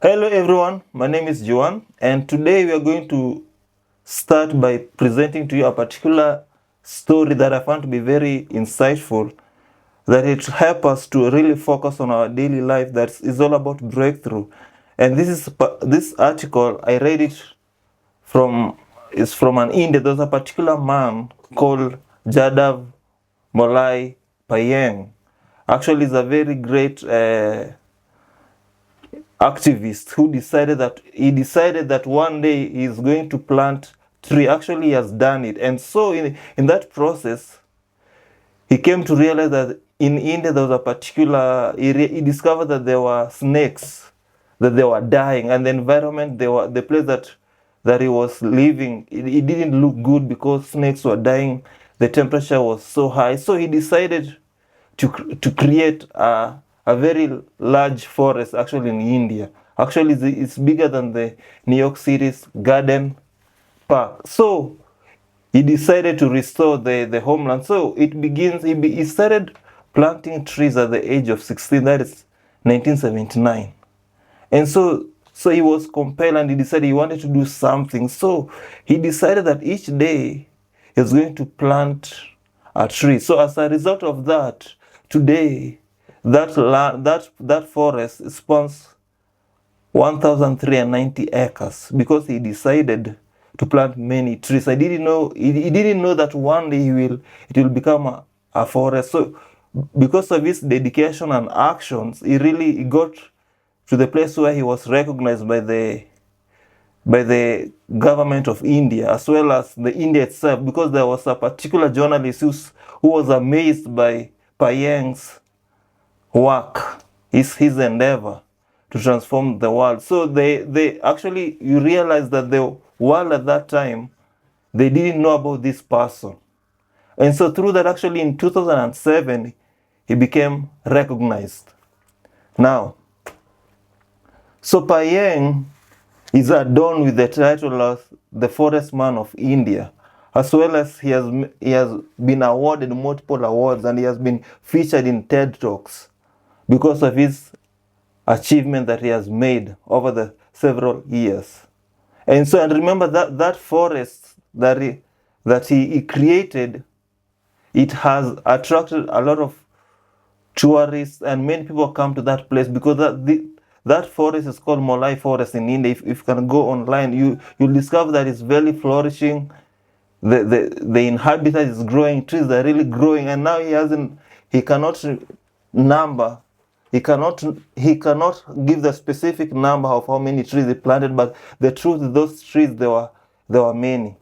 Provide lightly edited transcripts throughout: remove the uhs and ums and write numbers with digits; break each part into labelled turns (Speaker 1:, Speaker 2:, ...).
Speaker 1: Hello everyone, my name is Joan, and today we are going to start by presenting to you a particular story that I found to be very insightful, that it help us to really focus on our daily life that is all about breakthrough. And this article I read it from is from an India. There's a particular man called Jadav Molai Payeng. Actually, he's a very great activist who decided that one day he's going to plant tree. Actually, he has done it, and so in that process he came to realize that in India there was a particular area. He discovered that there were snakes, that they were dying, and the environment, the place that he was living, it didn't look good because snakes were dying. The temperature was so high, so he decided to create a very large forest actually in India. Actually, it's bigger than the New York City's Garden Park. So he decided to restore the homeland. So it begins. He started planting trees at the age of 16. That is 1979. And so he was compelled, and he decided he wanted to do something. So he decided that each day he was going to plant a tree. So as a result of that, today that forest spans 1,390 acres because he decided to plant many trees. He didn't know that one day it will become a forest. So because of his dedication and actions, he got to the place where he was recognized by the government of India, as well as the India itself, because there was a particular journalist who was amazed by Payeng's work, his endeavor to transform the world. So they actually, you realize that the world at that time, they didn't know about this person. And so through that, actually in 2007, he became recognized. Now, so Payeng is adorned with the title of the Forest Man of India, as well as he has been awarded multiple awards, and he has been featured in TED Talks because of his achievement that he has made over the several years. And remember that forest that he created, it has attracted a lot of tourists, and many people come to that place because that forest is called Molai Forest in India. If you can go online, you'll discover that it's very flourishing. The inhabitant is growing, trees are really growing, and now he cannot give the specific number of how many trees he planted, but the truth is those trees, there were many.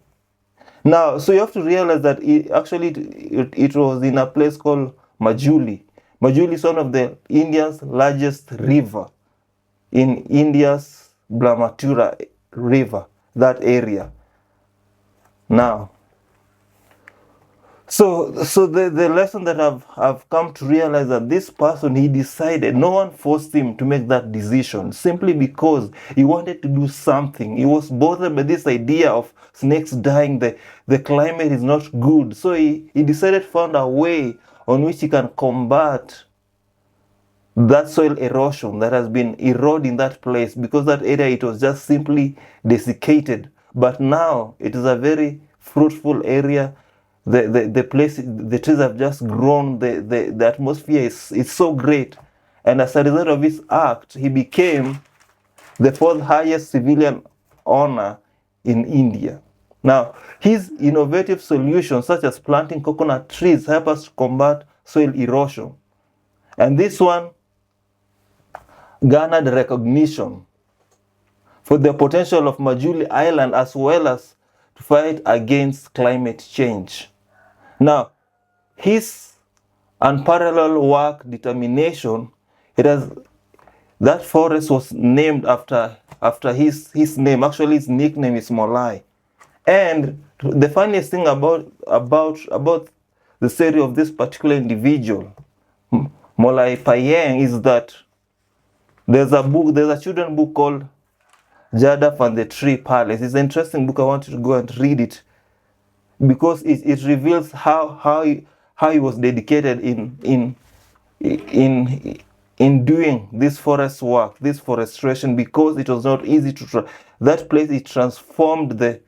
Speaker 1: Now, so you have to realize that it was in a place called Majuli. Majuli is one of the India's largest river, in India's Brahmaputra River, that area. Now, so the lesson that I've come to realize that this person, he decided, no one forced him to make that decision, simply because he wanted to do something. He was bothered by this idea of snakes dying, the climate is not good. So he decided, found a way on which he can combat that soil erosion that has been eroding that place, because that area, it was just simply desiccated. But now it is a very fruitful area. The place, the trees have just grown. The atmosphere is so great, and as a result of his act, he became the fourth highest civilian honor in India. Now, his innovative solutions, such as planting coconut trees, help us to combat soil erosion, and this one garnered recognition for the potential of Majuli Island, as well as to fight against climate change. Now, his unparalleled work, determination, that forest was named after his name. Actually, his nickname is Molai. And the funniest thing about the story of this particular individual, Molai Payeng, is that there's a children's book called Jadav and the Tree Palace. It's an interesting book. I want you to go and read it, because it reveals how he was dedicated in in doing this forest work, this forestation, because it was not easy to that place. It transformed that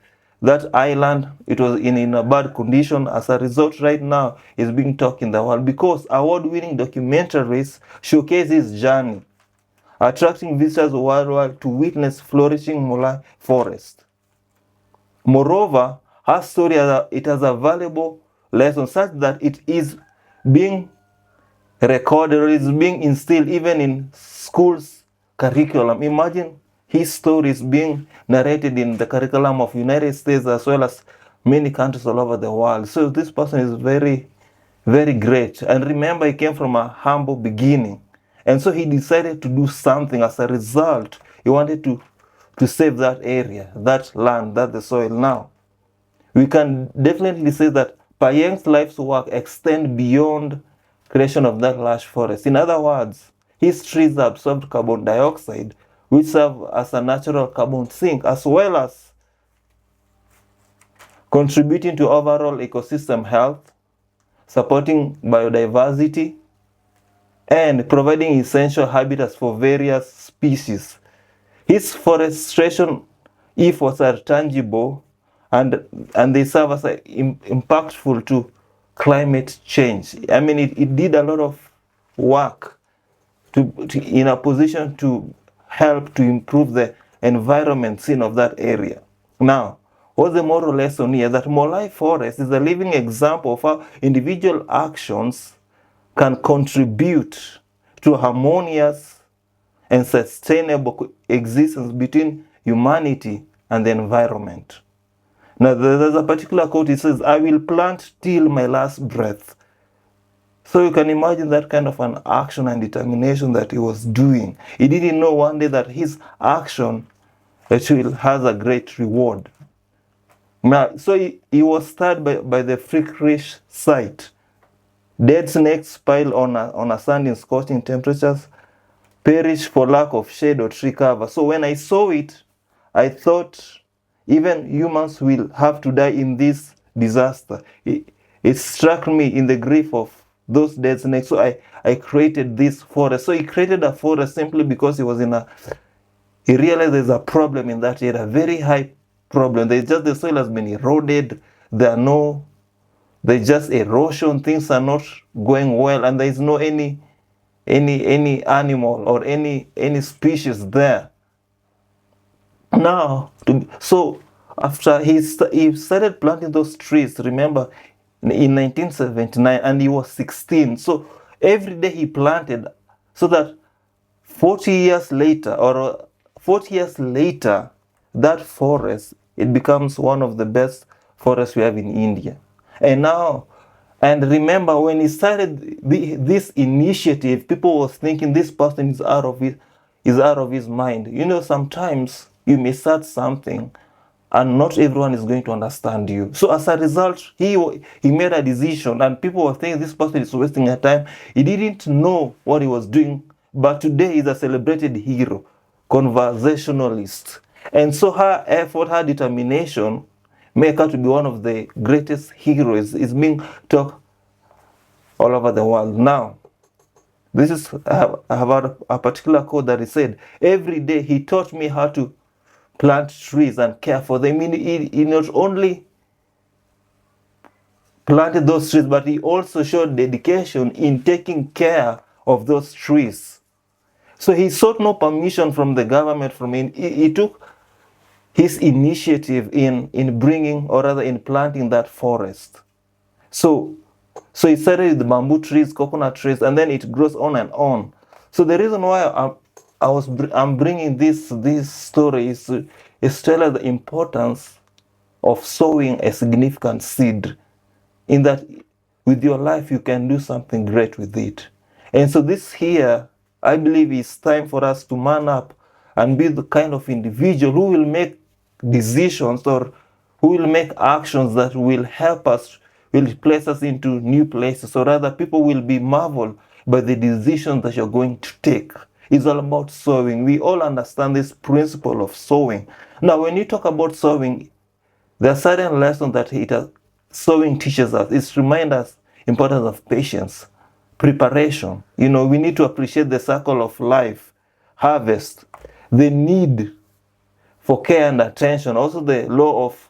Speaker 1: island. It was in a bad condition. As a result, right now is being talked in the world because award-winning documentaries showcase his journey, attracting visitors worldwide to witness flourishing Molai forest. Moreover, her story it has a valuable lesson such that it is being recorded or is being instilled even in schools curriculum. Imagine his stories being narrated in the curriculum of United States as well as many countries all over the world. So this person is very, very great. And remember, he came from a humble beginning. And so he decided to do something. As a result, he wanted to save that area, that land, that the soil. Now, we can definitely say that Payeng's life's work extends beyond creation of that large forest. In other words, his trees absorb carbon dioxide, which serve as a natural carbon sink, as well as contributing to overall ecosystem health, supporting biodiversity, and providing essential habitats for various species. His forestation efforts are tangible and they serve as impactful to climate change. I mean, it did a lot of work in a position to help to improve the environment scene of that area. Now, what's the moral lesson here? That Molai Forest is a living example of how individual actions can contribute to harmonious and sustainable existence between humanity and the environment. Now, there's a particular quote. It says, "I will plant till my last breath." So you can imagine that kind of an action and determination that he was doing. He didn't know one day that his action actually has a great reward. Now, so he was stirred by the freakish sight. Dead snakes pile on a sand in scorching temperatures, perish for lack of shade or tree cover. So when I saw it, I thought even humans will have to die in this disaster. It struck me in the grief of those dead snakes. So I created this forest. So he created a forest simply because he realized there's a problem in that area, a very high problem. There's just the soil has been eroded. There's just erosion. Things are not going well, and there is no any animal or any species there. Now, so after he started planting those trees, remember, in 1979, and he was 16. So every day he planted, so that 40 years later, that forest, it becomes one of the best forests we have in India. And remember, when he started this initiative, people was thinking this person is out of his mind. You know, sometimes you may start something and not everyone is going to understand you. So as a result, he made a decision, and people were thinking this person is wasting their time. He didn't know what he was doing, but today he's a celebrated hero, conversationalist. And so her effort, her determination make her to be one of the greatest heroes. Is being talked all over the world. Now, this is I have a particular quote that he said, "Every day he taught me how to plant trees and care for them." He not only planted those trees, but he also showed dedication in taking care of those trees. So he sought no permission from the government. He took his initiative in bringing, or rather in planting that forest. So he started with bamboo trees, coconut trees, and then it grows on and on. So the reason why I'm bringing this story is to tell us the importance of sowing a significant seed, in that with your life you can do something great with it. And so this here, I believe, is time for us to man up and be the kind of individual who will make decisions, or who will make actions that will help us, will place us into new places, or rather people will be marveled by the decisions that you're going to take. It's all about sowing. We all understand this principle of sowing. Now, when you talk about sowing, there are certain lessons that sowing teaches us. It reminds us importance of patience, preparation. You know, we need to appreciate the circle of life, harvest, the need for care and attention, also the law of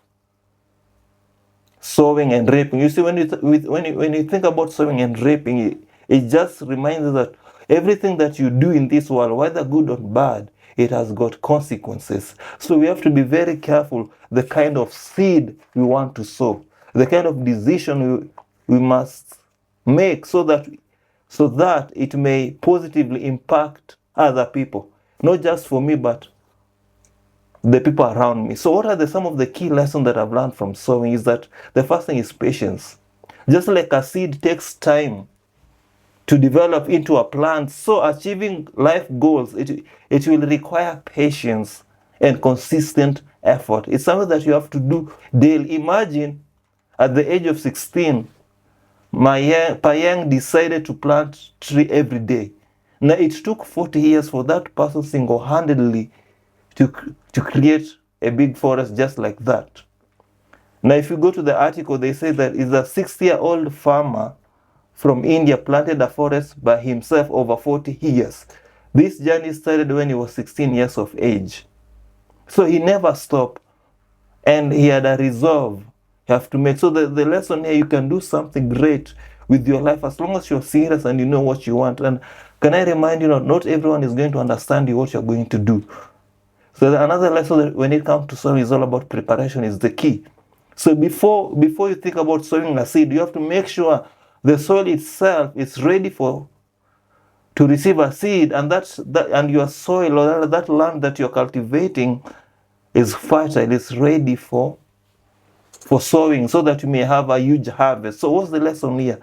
Speaker 1: sowing and reaping. You see, when you think about sowing and reaping, it just reminds us that everything that you do in this world, whether good or bad, it has got consequences. So we have to be very careful the kind of seed we want to sow, the kind of decision we must make so that it may positively impact other people, not just for me, but the people around me. So what are some of the key lessons that I've learned from sowing is that the first thing is patience. Just like a seed takes time to develop into a plant, so achieving life goals, it will require patience and consistent effort. It's something that you have to do daily. Imagine at the age of 16, Payeng decided to plant tree every day. Now it took 40 years for that person single-handedly to create a big forest just like that. Now if you go to the article, they say that it's a 60-year-old farmer from India planted a forest by himself over 40 years. This journey started when he was 16 years of age. So he never stopped, and he had a resolve you have to make. So the lesson here, you can do something great with your life as long as you're serious and you know what you want. And can I remind you, not everyone is going to understand you what you're going to do. So another lesson that when it comes to sowing is all about preparation is the key. So before you think about sowing a seed, you have to make sure the soil itself is ready to receive a seed, and and your soil, or that land that you're cultivating, is fertile, is ready for sowing, so that you may have a huge harvest. So what's the lesson here?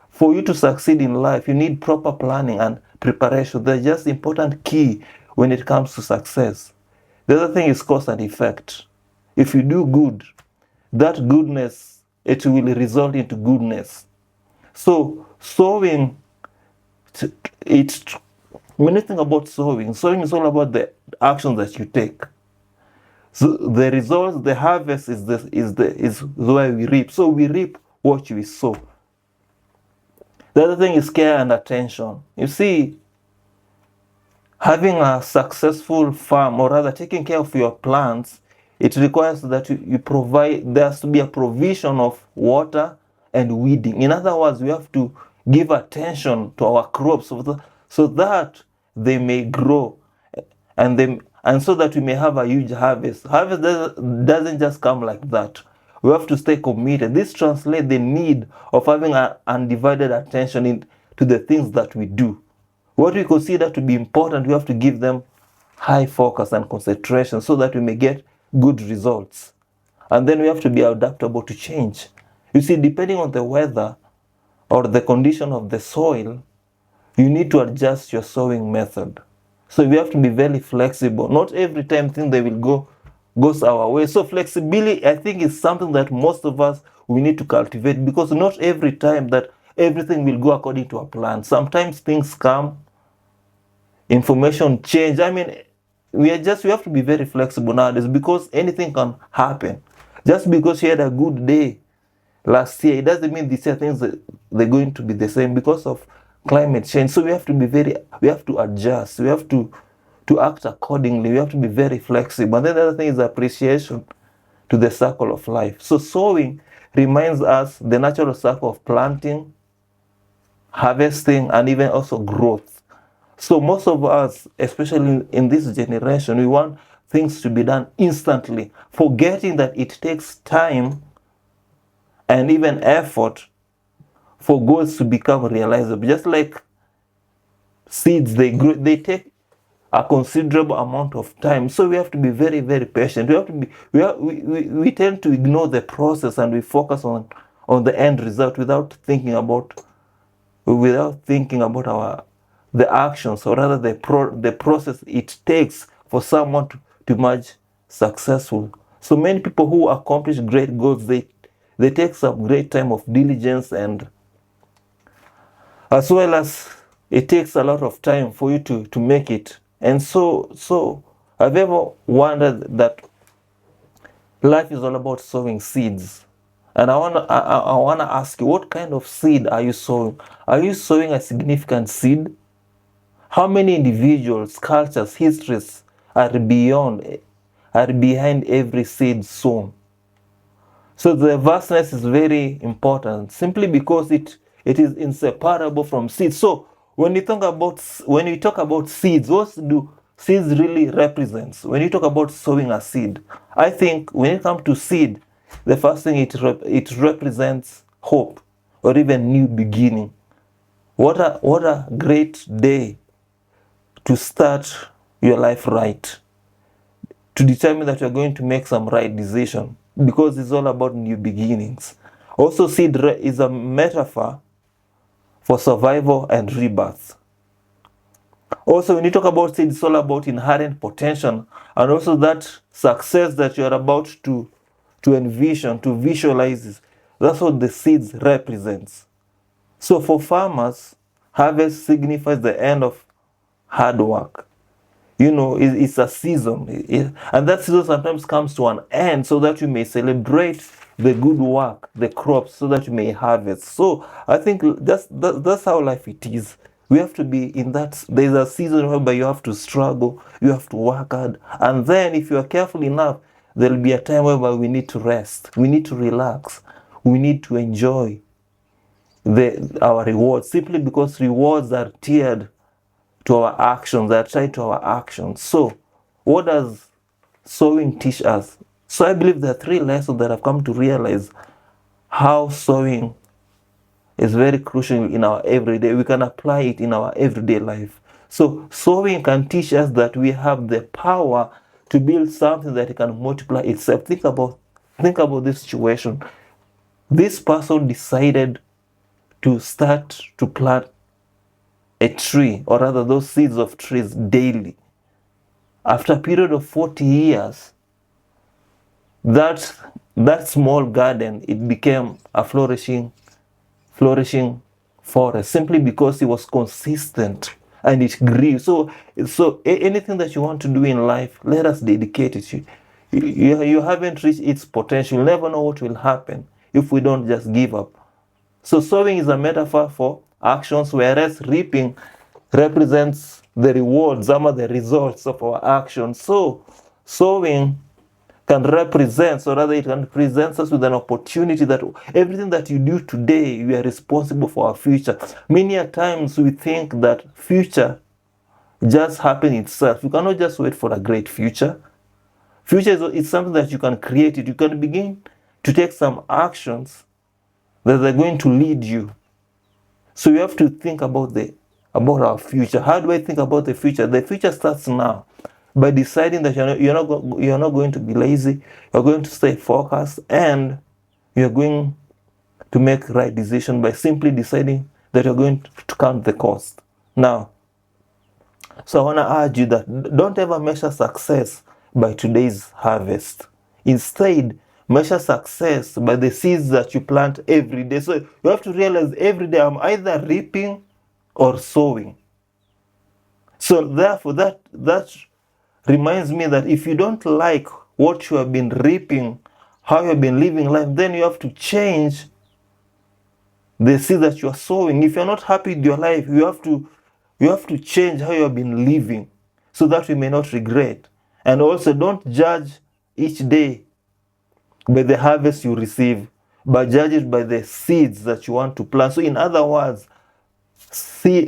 Speaker 1: For you to succeed in life, you need proper planning and preparation. They're just important key when it comes to success. The other thing is cause and effect. If you do good, that goodness, it will result into goodness. So sowing, when you think about sowing is all about the actions that you take. So the results, the harvest is where we reap. So we reap what we sow. The other thing is care and attention. You see, having a successful farm, or rather taking care of your plants, it requires that you provide, there has to be a provision of water and weeding. In other words, we have to give attention to our crops so that they may grow and so that we may have a huge harvest. Harvest doesn't just come like that. We have to stay committed. This translates the need of having an undivided attention to the things that we do. What we consider to be important, we have to give them high focus and concentration so that we may get good results. And then we have to be adaptable to change. You see, depending on the weather or the condition of the soil, you need to adjust your sowing method. So we have to be very flexible. Not every time things they will goes our way. So flexibility, I think, is something that most of us, we need to cultivate, because not every time that everything will go according to our plan. Sometimes things come, information change. I mean, we have to be very flexible nowadays, because anything can happen. Just because you had a good day last year, it doesn't mean this year things they're going to be the same because of climate change. So we have to adjust. We have to act accordingly. We have to be very flexible. And then the other thing is appreciation to the circle of life. So sowing reminds us the natural circle of planting, harvesting, and even also growth. So most of us, especially in this generation, we want things to be done instantly, forgetting that it takes time and even effort for goals to become realizable. Just like seeds, they take a considerable amount of time. So we have to be very, very patient. We tend to ignore the process, and we focus on the end result without thinking about the actions, or rather the process it takes for someone to emerge successful. So many people who accomplish great goals, they take some great time of diligence, and as well as it takes a lot of time for you to make it. And so have you ever wondered that life is all about sowing seeds? And I wanna ask you, what kind of seed are you sowing? Are you sowing a significant seed? How many individuals, cultures, histories are behind every seed sown? So the vastness is very important, simply because it is inseparable from seeds. So when you talk about seeds, what do seeds really represents? When you talk about sowing a seed, I think when it comes to seed, the first thing it represents hope, or even new beginning. What a great day to start your life right, to determine that you're going to make some right decision, because it's all about new beginnings. Also, seed is a metaphor for survival and rebirth. Also, when you talk about seed, it's all about inherent potential, and also that success that you're about to envision, to visualize. That's what the seeds represents. So for farmers, harvest signifies the end of hard work. It's a season, and that season sometimes comes to an end, so that you may celebrate the good work, the crops, so that you may harvest. So I think that's how life it is. We have to be in that. There's a season whereby you have to struggle, you have to work hard, and then if you are careful enough, there'll be a time whereby we need to rest, we need to relax, we need to enjoy our rewards, simply because rewards are tiered to our actions, they are tied to our actions. So what does sowing teach us? So I believe there are 3 lessons that I've come to realize how sowing is very crucial in our everyday. We can apply it in our everyday life. So sowing can teach us that we have the power to build something that can multiply itself. Think about this situation. This person decided to start to plant a tree, or rather those seeds of trees, daily. After a period of 40 years, that small garden, it became a flourishing forest, simply because it was consistent and it grew. So anything that you want to do in life, let us dedicate it. You haven't reached its potential. You'll never know what will happen if we don't just give up. So sowing is a metaphor for actions, whereas reaping represents the rewards, some of the results of our actions. So sowing can represent, or rather it can present us with an opportunity that everything that you do today, you are responsible for our future. Many a times we think that future just happens itself. You cannot just wait for a great future. Future is something that you can create it. You can begin to take some actions that are going to lead you. So you have to think about our future. How do I think about the future? The future starts now, by deciding that you're not going to be lazy. You're going to stay focused, and you're going to make right decision by simply deciding that you're going to count the cost. Now, so I want to urge you that don't ever measure success by today's harvest. Instead, measure success by the seeds that you plant every day. So you have to realize every day I'm either reaping or sowing. So therefore, that reminds me that if you don't like what you have been reaping, how you have been living life, then you have to change the seed that you are sowing. If you're not happy with your life, you have to change how you have been living, so that you may not regret. And also, don't judge each day by the harvest you receive, but judge it by the seeds that you want to plant. So in other words,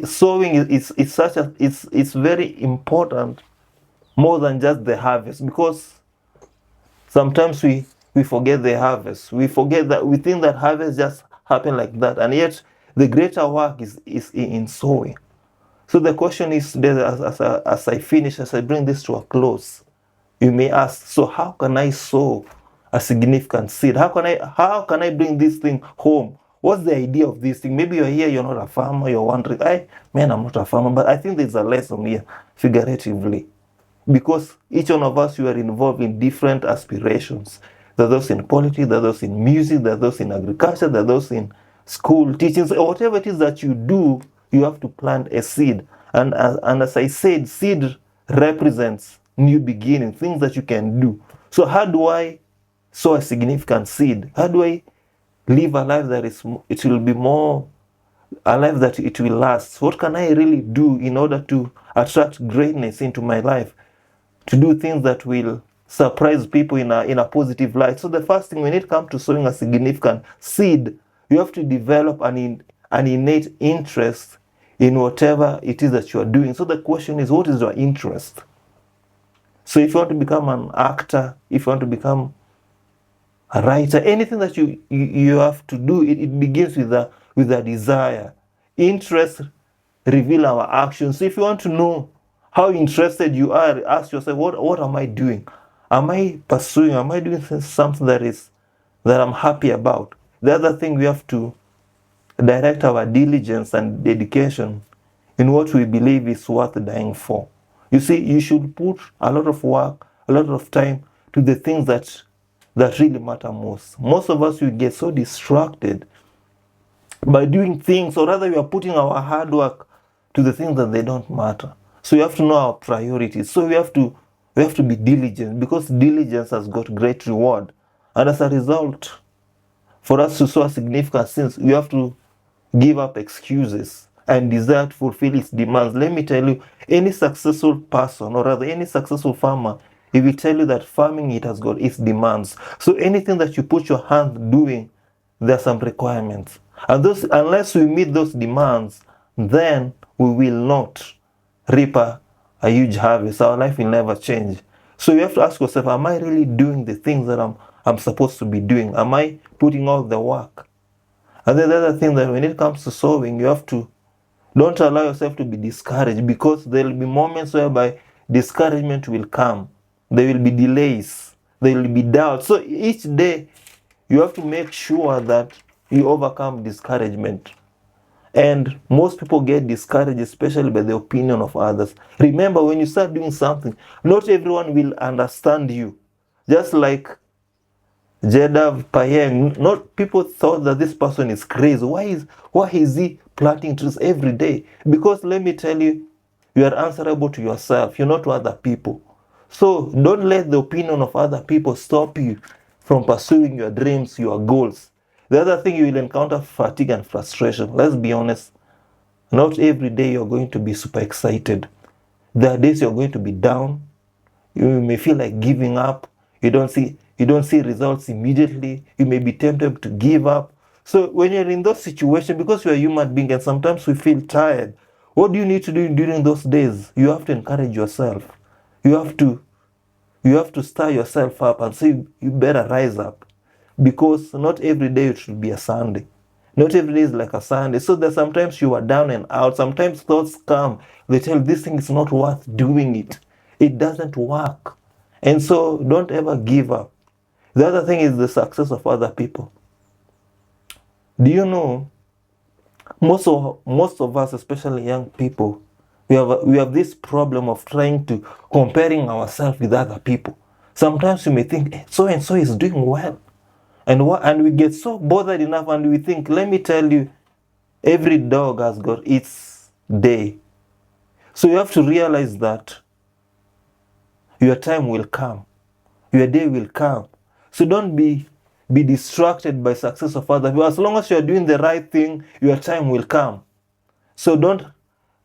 Speaker 1: sowing is very important, more than just the harvest, because sometimes we forget the harvest. We forget that, we think that harvest just happen like that, and yet the greater work is in sowing. So the question is, as I finish, as I bring this to a close, you may ask, so how can I sow a significant seed? How can I bring this thing home? What's the idea of this thing? Maybe you're here, you're not a farmer, you're wondering, I'm not a farmer, but I think there's a lesson here, figuratively. Because each one of us, you are involved in different aspirations. There are those in politics, there are those in music, there are those in agriculture, there are those in school, teaching, whatever it is that you do, you have to plant a seed. And as I said, seed represents new beginning, things that you can do. So how do I sow a significant seed? How do I live a life that it will be more a life that it will last? What can I really do in order to attract greatness into my life, to do things that will surprise people in a positive light? So the first thing, when it comes to sowing a significant seed, you have to develop an innate interest in whatever it is that you are doing. So the question is, what is your interest? So if you want to become an actor, if you want to become a writer, anything that you have to do, it begins with a desire. Interest reveal our actions. So if you want to know how interested you are, ask yourself, what am I doing? Am I pursuing? Am I doing something that I'm happy about? The other thing, we have to direct our diligence and dedication in what we believe is worth dying for. You see, you should put a lot of work, a lot of time to the things that really matter most. Most of us, we get so distracted by doing things, or rather we are putting our hard work to the things that they don't matter. So we have to know our priorities. So we have to be diligent, because diligence has got great reward. And as a result, for us to sow a significant sin, we have to give up excuses and desire to fulfill its demands. Let me tell you, any successful person, or rather any successful farmer, he will tell you that farming, it has got its demands. So anything that you put your hand doing, there are some requirements. And those, unless we meet those demands, then we will not reap a huge harvest. Our life will never change. So you have to ask yourself, am I really doing the things that I'm supposed to be doing? Am I putting all the work? And then the other thing, that when it comes to sowing, you have to, don't allow yourself to be discouraged, because there will be moments whereby discouragement will come. There will be delays. There will be doubts. So each day, you have to make sure that you overcome discouragement. And most people get discouraged, especially by the opinion of others. Remember, when you start doing something, not everyone will understand you. Just like Jeddah Payeng, not people thought that this person is crazy. Why is he planting trees every day? Because let me tell you, you are answerable to yourself. You're not to other people. So don't let the opinion of other people stop you from pursuing your dreams, your goals. The other thing, you will encounter fatigue and frustration. Let's be honest. Not every day you're going to be super excited. There are days you're going to be down. You may feel like giving up. You don't see results immediately. You may be tempted to give up. So when you're in those situations, because you're a human being and sometimes we feel tired, what do you need to do during those days? You have to encourage yourself. You have to stir yourself up and say, you better rise up. Because not every day it should be a Sunday. Not every day is like a Sunday. So that sometimes you are down and out. Sometimes thoughts come. They tell, this thing is not worth doing it. It doesn't work. And so don't ever give up. The other thing is the success of other people. Do you know, most of us, especially young people, we have this problem of trying to comparing ourselves with other people. Sometimes you may think, so and so is doing well. And we get so bothered enough, and we think, let me tell you, every dog has got its day. So you have to realize that your time will come. Your day will come. So don't be distracted by success of others people. As long as you are doing the right thing, your time will come. So don't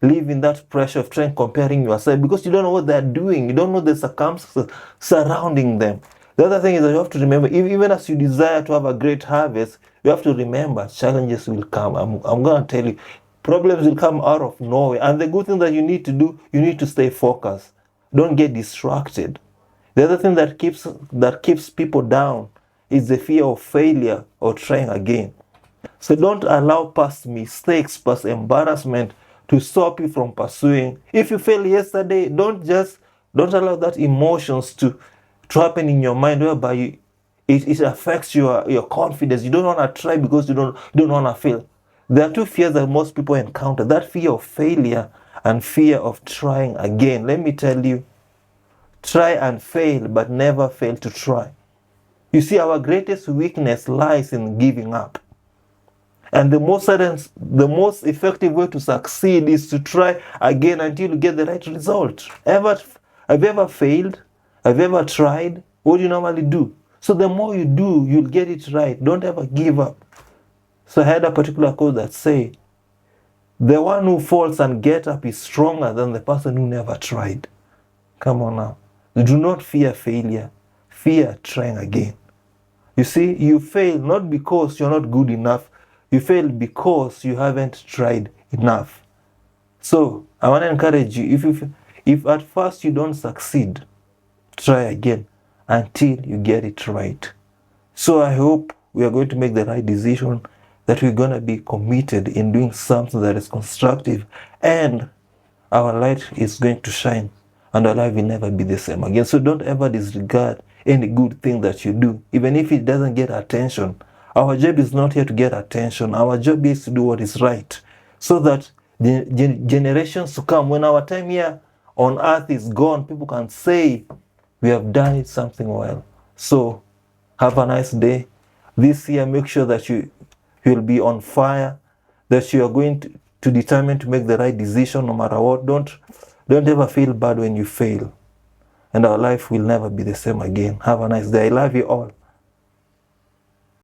Speaker 1: live in that pressure of trying comparing yourself, because you don't know what they're doing. You don't know the circumstances surrounding them. The other thing is that you have to remember, even as you desire to have a great harvest, you have to remember challenges will come. I'm going to tell you, problems will come out of nowhere. And the good thing that you need to do, you need to stay focused. Don't get distracted. The other thing that keeps people down is the fear of failure or trying again. So don't allow past mistakes, past embarrassment to stop you from pursuing. If you failed yesterday, don't allow that emotions to happen in your mind whereby it affects your confidence. You don't want to try because you don't want to fail. There are two fears that most people encounter: that fear of failure and fear of trying again. Let me tell you, try and fail, but never fail to try. You see, our greatest weakness lies in giving up. And the most effective way to succeed is to try again until you get the right result. Have you ever failed? Have you ever tried? What do you normally do? So the more you do, you'll get it right. Don't ever give up. So I had a particular quote that say, the one who falls and get up is stronger than the person who never tried. Come on now. Do not fear failure. Fear trying again. You see, you fail not because you're not good enough. You fail because you haven't tried enough. So I want to encourage you, if at first you don't succeed, try again until you get it right. So I hope we are going to make the right decision, that we're going to be committed in doing something that is constructive, and our light is going to shine and our life will never be the same again. So don't ever disregard any good thing that you do, even if it doesn't get attention. Our job is not here to get attention. Our job is to do what is right, so that the generations to come, when our time here on earth is gone, people can say we have done something well. So have a nice day. This year, make sure that you'll be on fire, that you are going to determine to make the right decision no matter what. Don't ever feel bad when you fail, and our life will never be the same again. Have a nice day. I love you all.